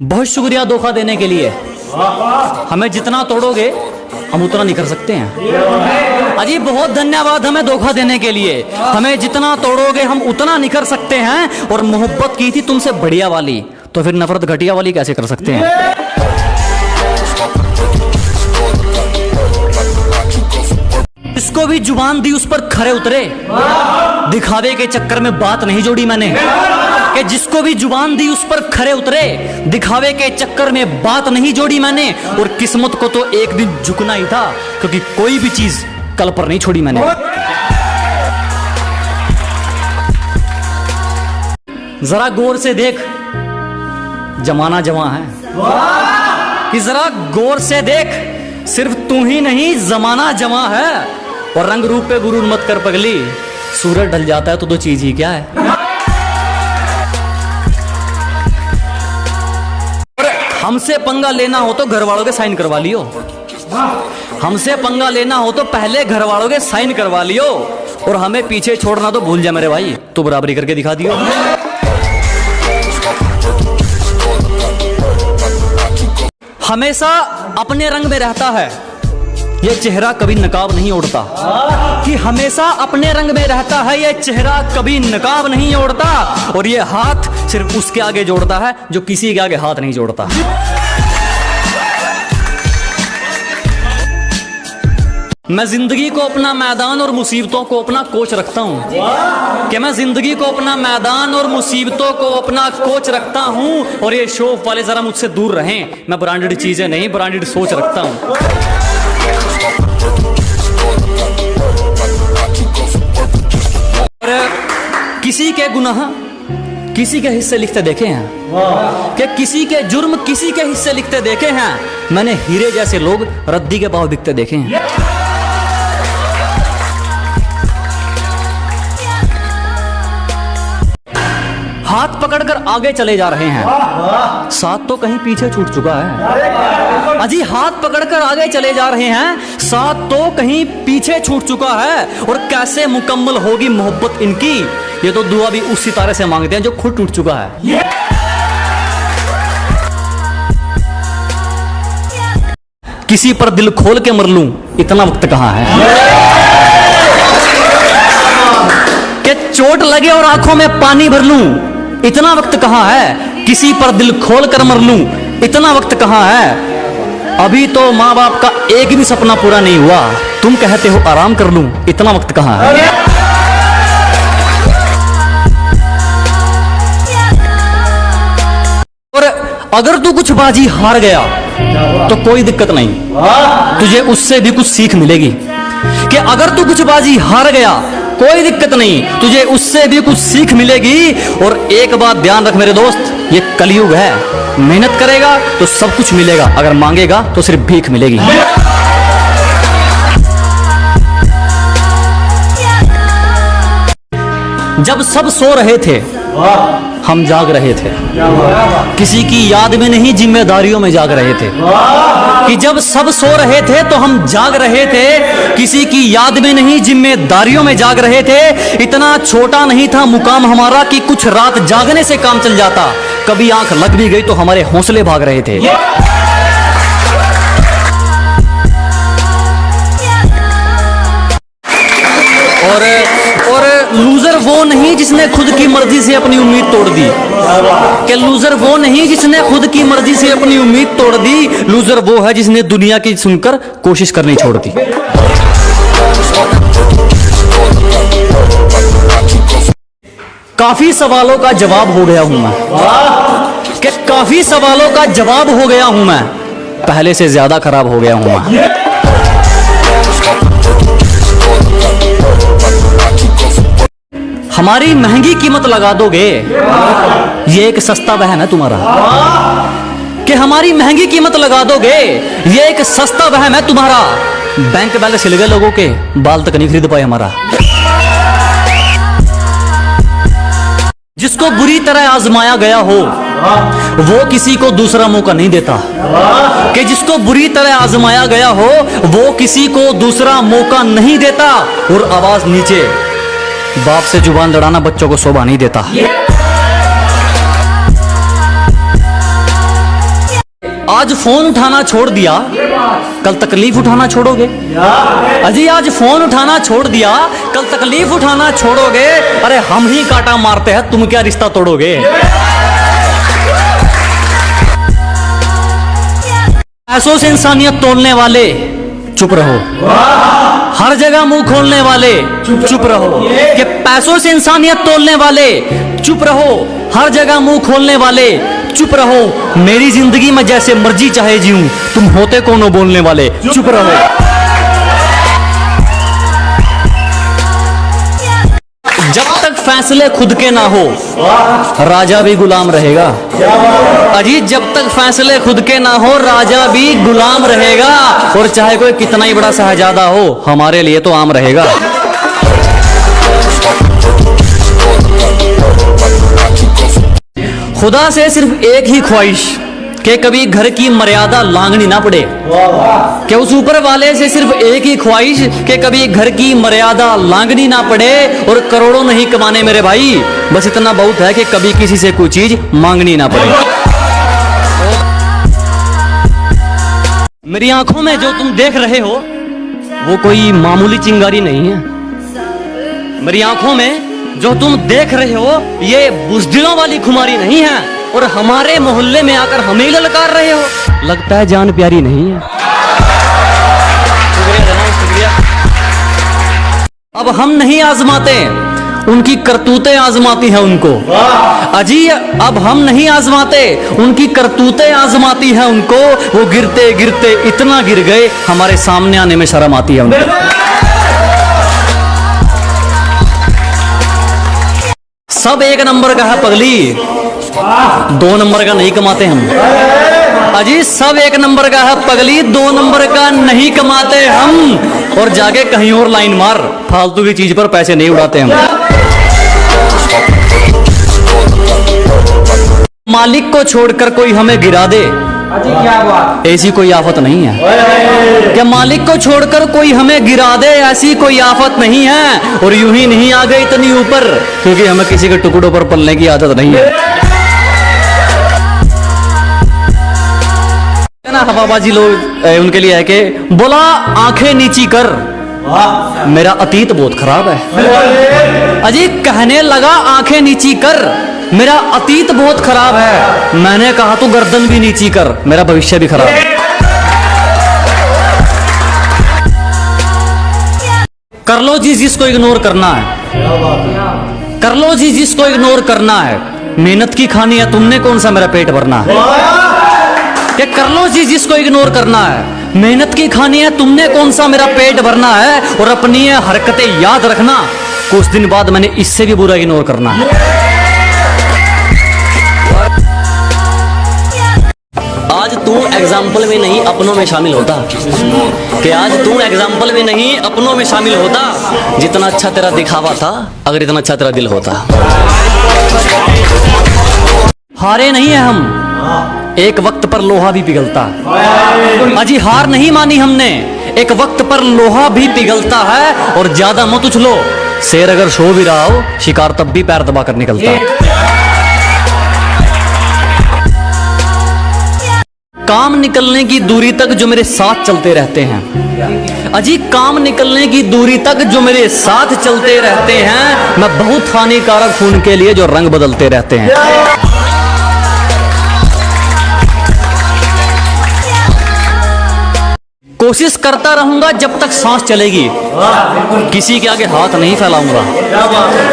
बहुत शुक्रिया धोखा देने के लिए। हमें जितना तोड़ोगे हम उतना नहीं कर सकते हैं। अजी बहुत धन्यवाद हमें धोखा देने के लिए। हमें जितना तोड़ोगे हम उतना नहीं कर सकते हैं। और मोहब्बत की थी तुमसे बढ़िया वाली, तो फिर नफरत घटिया वाली कैसे कर सकते हैं। इसको भी जुबान दी उस पर खरे उतरे। दिखावे के चक्कर में बात नहीं जोड़ी मैंने, कि जिसको भी जुबान दी उस पर खरे उतरे। दिखावे के चक्कर में बात नहीं जोड़ी मैंने। और किस्मत को तो एक दिन झुकना ही था, क्योंकि कोई भी चीज कल पर नहीं छोड़ी मैंने। जरा गौर से देख, जमाना जवां है। कि जरा गौर से देख, सिर्फ तू ही नहीं जमाना जवां है। और रंग रूप पे गुरूर मत कर पगली, सूरज ढल जाता है तो दो चीज ही क्या है। हमसे पंगा लेना हो तो घर वालों के साइन करवा लियो। हमसे पंगा लेना हो तो पहले घर वालों के साइन करवा लियो। और हमें पीछे छोड़ना तो भूल जा मेरे भाई, तू बराबरी करके दिखा दियो। हमेशा अपने रंग में रहता है ये चेहरा, कभी नकाब नहीं ओढ़ता। कि हमेशा अपने रंग में रहता है ये चेहरा, कभी नकाब नहीं ओढ़ता। और ये हाथ सिर्फ उसके आगे जोड़ता है जो किसी के आगे हाथ नहीं जोड़ता। मैं जिंदगी को अपना मैदान और मुसीबतों को अपना कोच रखता हूं। कि मैं जिंदगी को अपना मैदान और मुसीबतों को अपना कोच रखता हूं। और ये शौक वाले जरा मुझसे दूर रहें, मैं ब्रांडेड चीजें नहीं ब्रांडेड सोच रखता हूं। किसी के गुनाह किसी के हिस्से लिखते देखे हैं, कि किसी के जुर्म किसी के हिस्से लिखते देखे हैं। मैंने हीरे जैसे लोग रद्दी के भाव बिकते देखे हैं। हाथ पकड़कर आगे चले जा रहे हैं, साथ तो कहीं पीछे छूट चुका है। अजी हाथ पकड़कर आगे चले जा रहे हैं, साथ तो कहीं पीछे छूट चुका है। और कैसे मुकम्मल होगी मोहब्बत इनकी, ये तो दुआ भी उस सितारे से मांगते हैं जो खुद टूट चुका है। किसी पर दिल खोल के मर लूं, इतना वक्त कहां है। कि चोट लगे और आंखों में पानी भर लूं, इतना वक्त कहां है। किसी पर दिल खोल कर मर लूं, इतना वक्त कहां है। अभी तो माँ बाप का एक भी सपना पूरा नहीं हुआ, तुम कहते हो आराम कर लूं, इतना वक्त कहां है। और अगर तू कुछ बाजी हार गया तो कोई दिक्कत नहीं, तुझे उससे भी कुछ सीख मिलेगी। कि अगर तू कुछ बाजी हार गया कोई दिक्कत नहीं, तुझे उससे भी कुछ सीख मिलेगी। और एक बात ध्यान रख मेरे दोस्त, ये कलयुग है। मेहनत करेगा तो सब कुछ मिलेगा, अगर मांगेगा तो सिर्फ भीख मिलेगी। जब सब सो रहे थे हम जाग रहे थे, किसी की याद में नहीं जिम्मेदारियों में जाग रहे थे। कि जब सब सो रहे थे तो हम जाग रहे थे, किसी की याद में नहीं जिम्मेदारियों में जाग रहे थे। इतना छोटा नहीं था मुकाम हमारा कि कुछ रात जागने से काम चल जाता। कभी आंख लग भी गई तो हमारे हौसले भाग रहे थे। और लूजर वो नहीं जिसने खुद की मर्जी से अपनी उम्मीद तोड़ दी। कि लूजर वो नहीं जिसने खुद की मर्जी से अपनी उम्मीद तोड़ दी। लूजर वो है जिसने दुनिया की सुनकर कोशिश करनी छोड़ दी। काफी सवालों का जवाब हो गया हूं मैं, कि काफी सवालों का जवाब हो गया हूं मैं, पहले से ज्यादा खराब हो गया हूं मैं। हमारी महंगी कीमत लगा दोगे, ये एक सस्ता वहम है तुम्हारा। कि हमारी महंगी कीमत लगा दोगे, ये एक सस्ता वहम है तुम्हारा। बैंक बैलेंस हिल गए लोगों के, बाल तक नहीं खरीद पाए हमारा। जिसको बुरी तरह आजमाया गया हो वो किसी को दूसरा मौका नहीं देता। कि जिसको बुरी तरह आजमाया गया हो वो किसी को दूसरा मौका नहीं देता। और आवाज नीचे, बाप से जुबान लड़ाना बच्चों को शोभा नहीं देता। आज फोन उठाना छोड़ दिया, कल तकलीफ उठाना छोड़ोगे। अजी आज फोन उठाना छोड़ दिया, कल तकलीफ उठाना छोड़ोगे। अरे हम ही कांटा मारते हैं, तुम क्या रिश्ता तोड़ोगे। पैसों से इंसानियत तोड़ने वाले चुप रहो, हर जगह मुंह खोलने वाले चुप रहो। कि पैसों से इंसानियत तोड़ने वाले चुप रहो, हर जगह मुंह खोलने वाले चुप रहो। मेरी जिंदगी में जैसे मर्जी चाहे जीऊं, तुम होते कौन हो बोलने वाले, चुप रहो। जब तक फैसले खुद के ना हो, राजा भी गुलाम रहेगा। अजी जब तक फैसले खुद के ना हो, राजा भी गुलाम रहेगा। और चाहे कोई कितना ही बड़ा शहजादा हो, हमारे लिए तो आम रहेगा। खुदा से सिर्फ एक ही ख्वाहिश कि कभी घर की मर्यादा लांघनी ना पड़े। कि उस ऊपर वाले से सिर्फ एक ही ख्वाहिश कि कभी घर की मर्यादा लांघनी ना पड़े। और करोड़ों नहीं कमाने मेरे भाई, बस इतना बहुत है कि कभी किसी से कोई चीज मांगनी ना पड़े। मेरी आंखों में जो तुम देख रहे हो वो कोई मामूली चिंगारी नहीं है। मेरी आंखों में जो तुम देख रहे हो ये बुज़दिलों वाली खुमारी नहीं है। और हमारे मोहल्ले में आकर हमें ललकार रहे हो, लगता है जान प्यारी नहीं है। शुक्रिया जनाब, शुक्रिया। अब हम नहीं आजमाते, उनकी करतूतें आजमाती हैं उनको। अजी अब हम नहीं आजमाते, उनकी करतूतें आजमाती हैं उनको। वो गिरते गिरते इतना गिर गए, हमारे सामने आने में शर्म आती है उनको। सब एक नंबर का है पगली, 2 नंबर का नहीं कमाते हम। अजी सब एक नंबर का है पगली, 2 नंबर का नहीं कमाते हम। और जाके कहीं और लाइन मार, फालतू की चीज पर पैसे नहीं उड़ाते हम। मालिक को छोड़कर कोई हमें गिरा दे, ऐसी कोई आफत नहीं है। क्या मालिक को छोड़कर कोई हमें गिरा दे, ऐसी कोई आफत नहीं है। और यूं ही नहीं आ गए इतनी ऊपर, क्योंकि हमें किसी के टुकड़ों पर पलने की आदत नहीं है ना। हवाबाजी लोग उनके लिए है कि बोला आंखें नीची कर, मेरा अतीत बहुत खराब है। अजी कहने लगा आंखें नीची कर, मेरा अतीत बहुत खराब है। मैंने कहा तो गर्दन भी नीची कर, मेरा भविष्य भी खराब है। कर लो जी जिसको इग्नोर करना है, कर लो जी जिसको इग्नोर करना है। मेहनत की खानी है, तुमने कौन सा मेरा पेट भरना है। कि कर लो जी जिसको इग्नोर करना है, मेहनत की खानी है, तुमने कौन सा मेरा पेट भरना है। और अपनी हरकतें याद रखना, कुछ दिन बाद मैंने इससे भी बुरा इग्नोर करना है। आज तू एग्जाम्पल में नहीं अपनों में शामिल होता। कि आज तू एग्जाम्पल में नहीं अपनों में शामिल होता। जितना अच्छा तेरा दिखावा था, अगर इतना अच्छा तेरा दिल होता। हारे नहीं है हम, एक वक्त पर लोहा भी पिघलता। अजी हार नहीं मानी हमने, एक वक्त पर लोहा भी पिघलता है। और ज्यादा मत उछलो, शेर अगर सो भी रहा हो, शिकार तब भी पैर दबा कर निकलता है। काम निकलने की दूरी तक जो मेरे साथ चलते रहते हैं। अजी काम निकलने की दूरी तक जो मेरे साथ चलते रहते हैं। मैं बहुत हानिकारक हूं उनके लिए जो रंग बदलते रहते हैं। कोशिश करता रहूंगा जब तक सांस चलेगी, किसी के आगे हाथ नहीं फैलाऊंगा।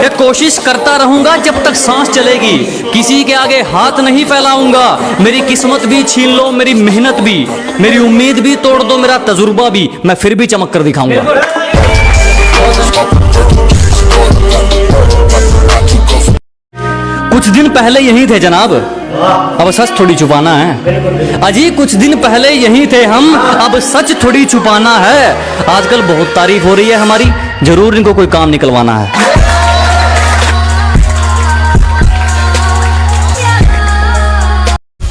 ये कोशिश करता रहूंगा जब तक सांस चलेगी, किसी के आगे हाथ नहीं फैलाऊंगा। मेरी किस्मत भी छीन लो, मेरी मेहनत भी, मेरी उम्मीद भी तोड़ दो, मेरा तजुर्बा भी, मैं फिर भी चमक कर दिखाऊंगा। कुछ दिन पहले यही थे जनाब, अब सच थोड़ी छुपाना है। अजी कुछ दिन पहले यही थे हम, अब सच थोड़ी छुपाना है। आजकल बहुत तारीफ हो रही है हमारी, जरूर इनको कोई काम निकलवाना है।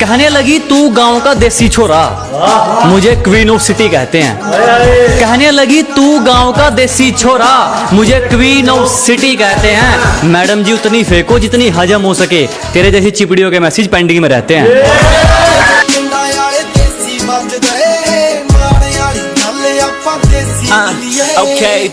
कहने लगी तू गांव का देसी छोरा, मुझे क्वीन ऑफ सिटी कहते हैं। कहने लगी तू गांव का देसी छोरा, मुझे क्वीन ऑफ सिटी कहते हैं। मैडम जी उतनी फेंको जितनी हजम हो सके, तेरे जैसी चिपड़ियों के मैसेज पेंडिंग में रहते हैं। Okay.